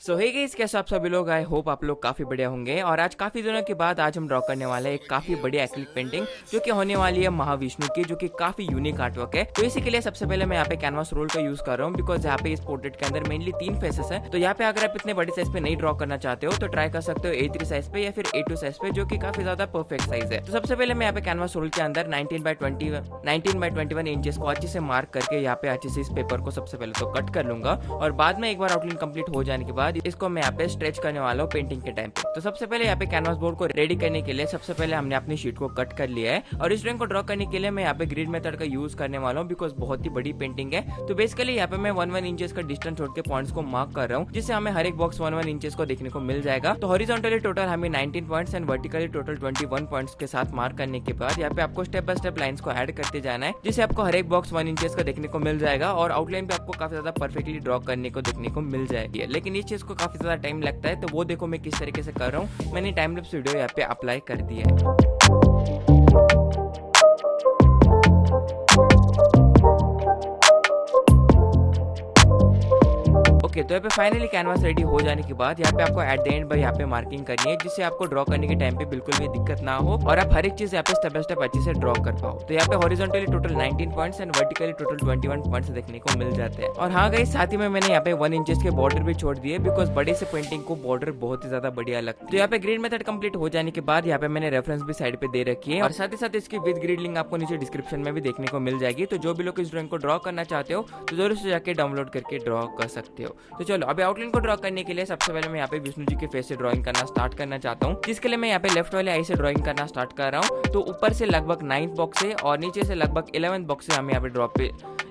सो hey guys, कैसे आप सभी लोग। आई होप आप लोग काफ़ी बढ़िया होंगे। और आज काफ़ी दिनों के बाद आज हम ड्रॉ करने वाले हैं एक काफ़ी बढ़िया एक्रिलिक पेंटिंग जो कि होने वाली है महाविष्णु की, जो कि काफ़ी यूनिक आर्टवर्क है। तो इसी के लिए सबसे पहले मैं यहाँ पे कैनवास रोल का यूज़ कर रहा हूँ, बिकॉज यहाँ पे इस पोर्ट्रेट के अंदर मेनली 3 फेसेस है। तो यहाँ पे अगर आप इतने बड़े साइज पे नहीं ड्रॉ करना चाहते हो तो ट्राई कर सकते हो A3 साइज पे या फिर A2 साइज पे, जो कि काफ़ी ज़्यादा परफेक्ट साइज है। तो सबसे पहले मैं यहाँ पे कैनवास रोल के अंदर 19 by 21 इंचेस को अच्छे से मार्क करके यहाँ पे अच्छे से इस पेपर को सबसे पहले तो कट कर लूंगा। और बाद में एक बार आउटलाइन कंप्लीट हो जाने के बाद इसको मैं यहाँ पे स्ट्रेच करने वाला हूँ पेंटिंग के टाइम पे। तो सबसे पहले यहाँ पे कैनवास बोर्ड को रेडी करने के लिए सबसे पहले हमने अपनी शीट को कट कर लिया है। और इस ड्राइंग को ड्रॉ करने के लिए मैं यहाँ पे ग्रिड मेथड का यूज करने वाला हूँ, बिकॉज बहुत ही बड़ी पेंटिंग है। तो बेसिकली यहाँ पे मैं 1 इंचेस का डिस्टेंस छोड़ के पॉइंट्स को मार्क कर रहा हूँ, जिससे हमें हर एक बॉक्स 1 इंचेस को देखने को मिल जाएगा। तो हॉरिजॉन्टली टोटल हमें 19 points and vertically total 21 points के साथ मार्क करने के बाद यहाँ पे आपको स्टेप बाय स्टेप लाइंस को ऐड करते जाना है, जिससे आपको हर एक बॉक्स 1 इंचेस का देखने को मिल जाएगा। और आउटलाइन पे आपको काफी ज्यादा परफेक्टली ड्रॉ करने को देखने को मिल जाएगी। लेकिन इस चीज को काफी ज्यादा टाइम लगता है, तो वो देखो मैं किस तरीके से कर रहा हूँ। मैंने टाइम लैप्स वीडियो यहाँ पे अप्लाई कर दिया है। ओके, तो यहाँ पे फाइनली कैनवास रेडी हो जाने के बाद यहाँ पे आपको एट द एंड बाय यहाँ पे मार्किंग करनी है, जिससे आपको ड्रॉ करने के टाइम पे बिल्कुल भी दिक्कत ना हो और आप हर एक चीज यहाँ पे स्टेप बाय स्टेप अच्छे से ड्रॉ कर पाओ। तो यहाँ पे horizontally total 19 points and vertically total 21 points देखने को मिल जाते हैं। और हाँ गाइस, साथ ही में मैंने यहाँ पे 1 इंचेस के बॉर्डर भी छोड़ दिए, बिकॉज बड़े से पेंटिंग को बॉर्डर बहुत ही ज्यादा बढ़िया लगता है। तो यहाँ पे ग्रिड मेथड कंप्लीट हो जाने के बाद यहाँ पे मैंने रेफरेंस भी साइड पे दे रखी है, और साथ ही साथ इसकी विद ग्रिड लिंक आपको नीचे डिस्क्रिप्शन में भी देखने को मिल जाएगी। तो जो भी लोग इस ड्राइंग को ड्रॉ करना चाहते हो तो जरूर से जाके डाउनलोड करके ड्रॉ कर सकते हो। तो चलो अभी आउटलाइन को ड्रॉ करने के लिए सबसे पहले मैं यहाँ पे विष्णु जी के फेस से ड्राइंग करना स्टार्ट करना चाहता हूँ, जिसके लिए मैं यहाँ पे लेफ्ट वाले आई से ड्राइंग करना स्टार्ट कर रहा हूँ। तो ऊपर से लगभग 9th बॉक्स से और नीचे से लगभग 11th बॉक्स से हमें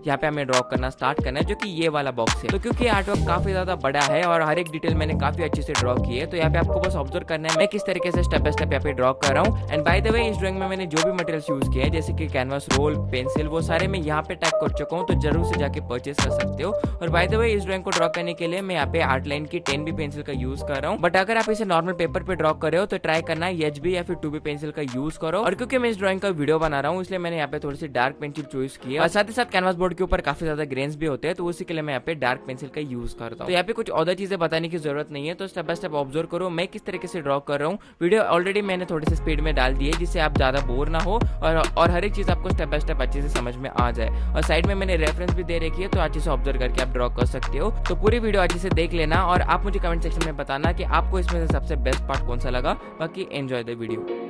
यहाँ पे हमें ड्रॉ करना स्टार्ट करना है, जो कि ये वाला बॉक्स है। तो क्योंकि आर्टवर्क काफी ज्यादा बड़ा है और हर एक डिटेल मैंने काफी अच्छे से ड्रॉ की है, तो यहाँ पे आपको बस ऑब्जर्व करना है मैं किस तरीके से स्टेप बाय स्टेप यहाँ पे ड्रॉ कर रहा हूँ। एंड बाय द वे, इस ड्राइंग में मैंने जो भी मटेरियल्स यूज किए हैं, जैसे कि कैनवास रोल, पेंसिल, वो सारे मैं यहाँ पे टैग कर चुका हूँ, तो जरूर से जाके परचेस कर सकते हो। और बाय द वे, इस ड्राइंग को ड्रॉ करने के लिए मैं यहाँ पे आर्ट लाइन की 10B पेंसिल का यूज कर रहा हूँ। बट अगर आप इसे नॉर्मल पेपर पे ड्रॉ कर रहे हो तो ट्राई करना है HB या फिर 2B पेंसिल का यूज करो। और क्योंकि मैं इस ड्राइंग का वीडियो बना रहा हूँ, इसलिए मैंने यहाँ पे थोड़ी सी डार्क पेंसिल चॉइस की है। और साथ ही साथ कैनवास बोर्ड के ऊपर काफी ज्यादा ग्रेन्स भी होते हैं, तो उसी के लिए मैं यहाँ पे डार्क पेंसिल का यूज करता हूँ। तो यहाँ पे कुछ और चीजें बताने की जरूरत नहीं है, तो स्टेप बाय स्टेप ऑब्जर्व करो मैं किस तरीके से ड्रॉ कर रहा हूँ। वीडियो ऑलरेडी मैंने थोड़ी सी स्पीड में डाल दी है, जिससे आप ज्यादा बोर ना हो और हर एक चीज आपको स्टेप बाय स्टेप अच्छे से समझ में आ जाए। और साइड में मैंने रेफरेंस भी दे रखी है, तो अच्छे से ऑब्जर्व करके आप ड्रॉ कर सकते हो। तो पूरी वीडियो अच्छे से देख लेना और आप मुझे कमेंट सेक्शन में बताना कि आपको इसमें से सबसे बेस्ट पार्ट कौन सा लगा। बाकी enjoy the video.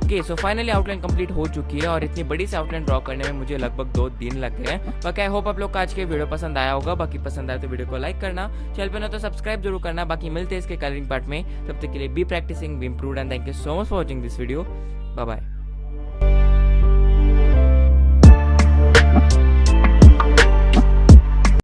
Okay, so finally outline complete हो चुकी है और इतनी बड़ी सी आउटलाइन ड्रॉ करने में मुझे लगभग 2 दिन लग गए। बाकी आई होप आप लोग का आज के वीडियो पसंद आया होगा। बाकी पसंद आया तो वीडियो को लाइक करना, चैनल पे ना तो सब्सक्राइब जरूर करना। बाकी मिलते हैं इसके कलरिंग पार्ट में, तब तक के लिए be practicing, be improved and thank you so much for watching this video. Bye bye.